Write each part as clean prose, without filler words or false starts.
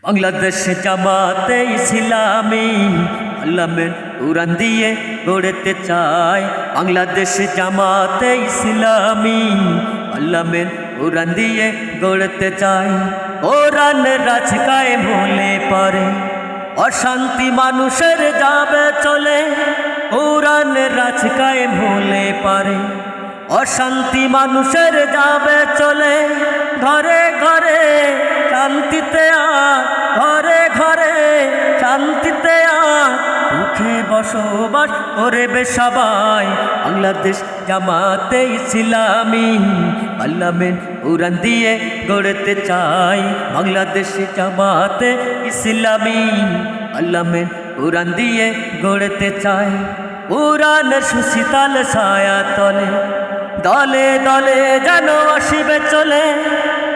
বাংলাদেশ জামাতে ইসলামী আল্লামের উড়ান দিয়ে গড়তে চায়। বাংলাদেশ জামাতে ইসলামী আল্লামের উড়ান দিয়ে গড়তে চায়। কোরআন রাজ কায়েম হলে পরে অশান্তি মানুষের যাবে চলে। কোরআন রাজ কায়েম হলে পারে অশান্তি মানুষের যাবে চলে। ঘরে ঘরে শান্তিতে ঘরে ঘরে শান্তিতে সুখে বসবাস করবে সবাই। বাংলাদেশ জামাতে ইসলামী আল্লামের উড়ান দিয়ে গড়তে চাই। বাংলাদেশ জামাতে ইসলামী আল্লামের উড়ান দিয়ে গড়তে চাই। উড়ানের সুশীতল ছায়া তলে দলে দলে যেন আসিবে চলে।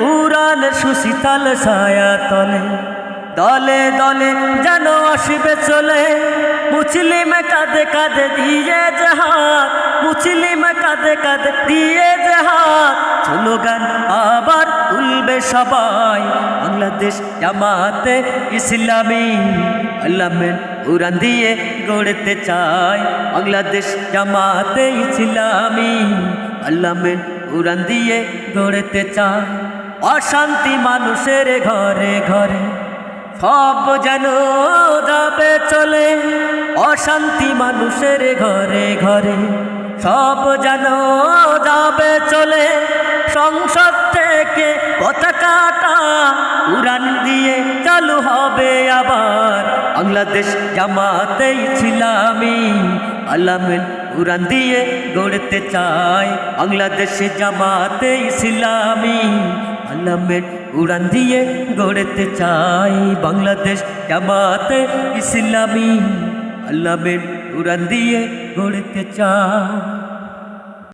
উড়ানের সুশীতল ছায়া তলে দলে দলে যেন আসিবে চলে। মুসলিম কাঁধে কাঁধে দিয়ে যে হাত, মুসলিম কাঁধে কাঁধে দিয়ে যে হাত, স্লোগান আবার তুলবে সবাই। বাংলাদেশ জামাতে ইসলামী আল্লামের উড়ান দিয়ে গড়তে চাই। বাংলাদেশ জামাতে ইসলামী আল্লামের উড়ান দিয়ে গড়তে চাই। অশান্তি মানুষের ঘরে ঘরে সব যেন যাবে চলে। অশান্তি মানুষের ঘরে ঘরে সব যেন যাবে চলে। সংসদ থেকে পতাকাটা উড়ান দিয়ে চালু হবে আবার। বাংলাদেশ জামাতে ইসলামী আল্লামের উড়ান দিয়ে গড়তে চাই। বাংলাদেশ জামাতে ইসলামী আল্লামের উড়ান দিয়ে গড়তে চাই। বাংলাদেশ জামাতে ইসলামী আল্লামের উড়ান দিয়ে গড়তে চাই।